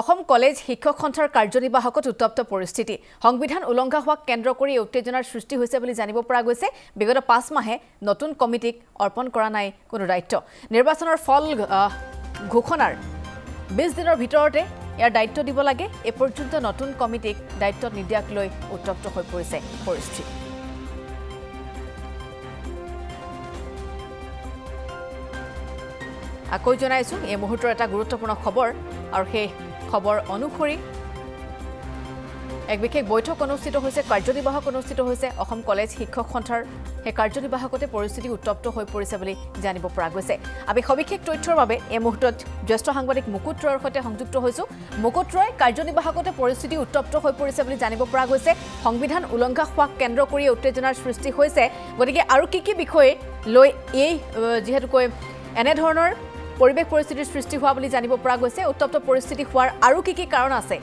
Assam college শিক্ষক সন্থাৰ কাৰ্যনিৰ্বাহকত উত্তপ্ত পৰিস্থিতি সংবিধান উলংঘা হোৱাক কেন্দ্ৰ কৰি উত্তেজনাৰ সৃষ্টি হৈছে বুলি জানিব পৰা গৈছে বিগত 5 মাহে নতুন কমিটিক অৰ্পণ কৰা নাই কোনো দায়িত্ব নিৰ্বাচনৰ ফল ঘোষণাৰ 20 দিনৰ ভিতৰতে ইয়াৰ দায়িত্ব দিব লাগে এ পৰ্যন্ত নতুন কমিটিক দায়িত্ব নিদিয়াক লৈ উত্তপ্ত হৈ পৰিছে পৰিস্থিতি আকৌ জনাইছো এই মুহূৰ্তৰ এটা গুৰুত্বপূৰ্ণ খবৰ আৰু সেই খবৰ অনুসৰি এক বিশেষ বৈঠক অনুষ্ঠিত হৈছে কাৰ্যনিৰ্বাহক অনুষ্ঠিত হৈছে অসম কলেজ শিক্ষক সন্থাৰ হে কাৰ্যনিৰ্বাহকতে পৰিস্থিতি উত্তপ্ত হৈ পৰিছে বুলি জানিব পৰা গৈছে আমি সবিশেষ তথ্যৰ বাবে এই মুহূৰ্তত জ্যেষ্ঠ সাংবাদিক মুকুট ৰয়ৰ সৈতে সংযুক্ত হৈছো মুকুট ৰয় কাৰ্যনিৰ্বাহকতে পৰিস্থিতি উত্তপ্ত হৈ পৰিছে বুলি জানিব পৰা গৈছে সংবিধান উলংঘা হোৱাক কেন্দ্ৰ কৰি উত্তেজনাৰ সৃষ্টি হৈছে গতিকে আৰু কি বিষয়ে লৈ এই যেহেতু কৈ এনে ধৰণৰ পৰিবেশ পৰিস্থিতিৰ সৃষ্টি হোৱা বুলি জানিব পৰা গৈছে উত্তপ্ত পৰিস্থিতি হোৱাৰ আৰু কি কাৰণ আছে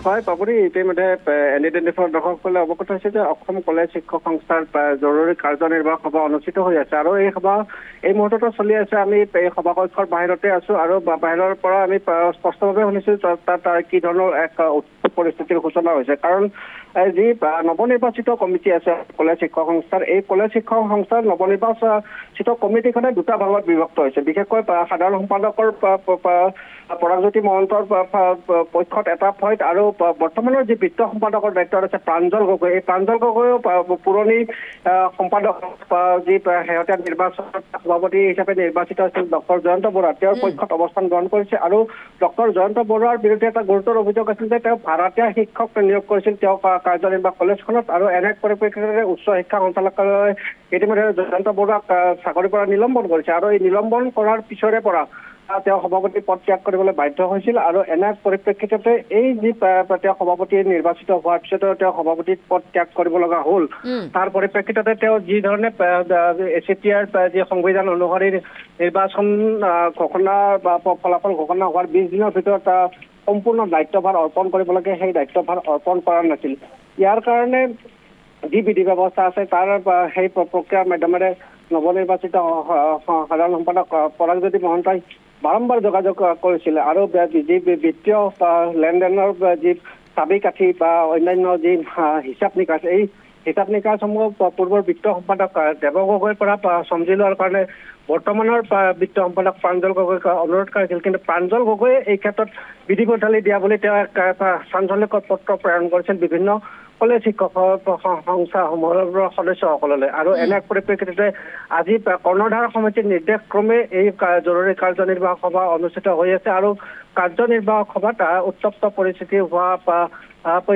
হয় পাবৰি ইতিমধ্যে এনডিএফৰ দৰ্শকসকলে অৱগত হৈছে যে অসম কলেজ শিক্ষক সংস্থাৰ জৰুৰী কাৰ্যনিৰ্বাহক সভা অনুষ্ঠিত হৈ আছে আৰু এই সভা এই মুহূৰ্তত চলি আছে আমি এই সভা কক্ষৰ বাহিৰতে আছো আৰু বাহিৰৰ পৰা আমি স্পষ্টভাৱে শুনিছো তাত কি ধৰণৰ এক উত্তপ্ত পৰিস্থিতিৰ সূচনা হৈছে কাৰণ যি নৱনিৰ্বাচিত কমিটি আছে কলেজ শিক্ষক সংস্থাৰ এই কলেজ শিক্ষক সংস্থাৰ নৱনিৰ্বাচিত কমিটিখনে দুটা ভাগত বিভক্ত হৈছে বিশেষকৈ সাধাৰণ সম্পাদকৰ পৰাগজ্যোতি মহন্তৰ পক্ষত এটা পইণ্ট আৰু বৰ্তমানৰ যি বিত্ত সম্পাদকৰ দায়িত্বত আছে প্ৰাঞ্জল গগৈ এই প্ৰাঞ্জল গগৈও পুৰণি সম্পাদক যি শেহতীয়া নিৰ্বাচনত সভাপতি হিচাপে নিৰ্বাচিত আছিল ডক্টৰ জয়ন্ত বৰুৱা তেওঁৰ পক্ষত অৱস্থান গ্ৰহণ কৰিছে আৰু ডক্টৰ জয়ন্ত বৰুৱাৰ বিৰুদ্ধে এটা গুৰুতৰ অভিযোগ আছিল যে তেওঁ ভাড়াতীয়া শিক্ষক নিয়োগ কৰিছিল তেওঁ কাৰ্যনিৰ্বাহক কলেজখনত আৰু এনে পৰিপ্ৰেক্ষিততে উচ্চ শিক্ষা সঞ্চালকালয়ে ইতিমধ্যে জয়ন্ত বৰুৱাক চাকৰিৰ পৰা নিলম্বন কৰিছে আৰু এই নিলম্বন কৰাৰ পিছৰে পৰা তেওঁ সভাপতি পদ ত্যাগ কৰিবলৈ বাধ্য হৈছিল আৰু এনে পৰিপ্ৰেক্ষিততে এই যি তেওঁ সভাপতি নিৰ্বাচিত হোৱাৰ পিছতে তেওঁ সভাপতি পদ ত্যাগ কৰিব লগা হ'ল তাৰ পৰিপ্ৰেক্ষিততে তেওঁ যি ধৰণে এচিটিআৰ যি সংবিধান অনুসৰি নিৰ্বাচন ঘোষণা বা ফলাফল ঘোষণা হোৱাৰ 20 দিনৰ ভিতৰত সম্পূৰ্ণ দায়িত্বভাৰ অৰ্পণ কৰিব লাগে সেই দায়িত্বভাৰ অৰ্পণ কৰা নাছিল ইয়াৰ কাৰণে যি বিধি ব্যৱস্থা আছে তাৰ সেই প্ৰক্ৰিয়াৰ মাধ্যমেৰে নৱনিৰ্বাচিত সাধাৰণ সম্পাদক পৰাগজ্যোতি মহন্তই বাৰম্বাৰ যোগাযোগ কৰিছিল আৰু যি বিত্তীয় লেনদেনৰ যি চাবি কাঠি বা অন্যান্য যি হিচাপ নিকাচ এই হিচাপ নিকাচসমূহ পূৰ্বৰ বিত্ত সম্পাদক দেৱ গগৈৰ পৰা সমজি লোৱাৰ কাৰণে বৰ্তমানৰ বিত্ত সম্পাদক প্ৰাঞ্জল গগৈক অনুৰোধ কৰিছিল কিন্তু প্ৰাঞ্জল গগৈয়ে এই ক্ষেত্ৰত বিধি পথালি দিয়া বুলি তেওঁ চাঞ্চল্যকৰ পত্ৰ প্ৰেৰণ কৰিছিল বিভিন্ন কলেজ শিক্ষক সংস্থাসমূহৰ সদস্যসকললৈ আৰু এনে পৰিপ্ৰেক্ষিততে আজি কৰ্ণধাৰ সমিতিৰ নিৰ্দেশ ক্ৰমে এই জৰুৰী কাৰ্যনিৰ্বাহক সভা অনুষ্ঠিত হৈ আছে আৰু কাৰ্যনিৰ্বাহক সভাত উত্তপ্ত পৰিস্থিতি হোৱা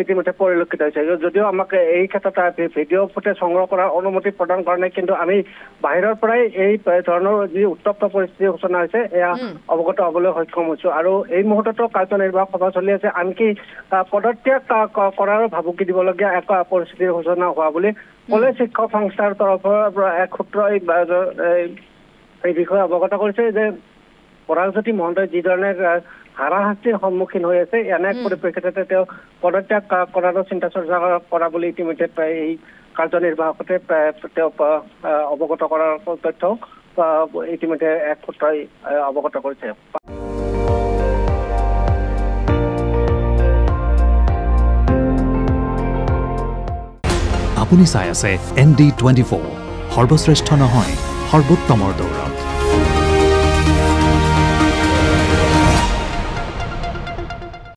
ইতিমধ্যে পৰিলক্ষিত হৈছে যদিও আমাক এই ক্ষেত্ৰত ভিডিঅ' ফুটেজ সংগ্ৰহ কৰাৰ অনুমতি প্ৰদান কৰা নাই কিন্তু আমি বাহিৰৰ পৰাই এই ধৰণৰ যি উত্তপ্ত পৰিস্থিতিৰ সূচনা হৈছে এয়া অৱগত হ'বলৈ সক্ষম হৈছো আৰু এই মুহূৰ্ততো কাৰ্যনিৰ্বাহক সভা চলি আছে আনকি পদত্যাগ কৰাৰো ভাবুকি দিবলগীয়া এক পৰিস্থিতিৰ সূচনা হোৱা বুলি কলেজ শিক্ষক সংস্থাৰ তৰফৰ পৰা এক সূত্ৰই এই বিষয়ে অৱগত কৰিছে যে পৰাগজ্যোতি মহন্তই যি ধৰণে হাৰাশাস্তিৰ সন্মুখীন হৈ আছে এনে পৰিপ্ৰেক্ষিততে তেওঁ পদত্যাগ কৰাৰো চিন্তা চৰ্চা কৰা বুলি ইতিমধ্যে এই কাৰ্যনিৰ্বাহকতে তেওঁ অৱগত কৰাৰ তথ্য ইতিমধ্যে এক সূত্ৰই অৱগত কৰিছে আপুনি চাই আছে ND24 সৰ্বশ্ৰেষ্ঠ নহয় সৰ্বোত্তমৰ দৌৰ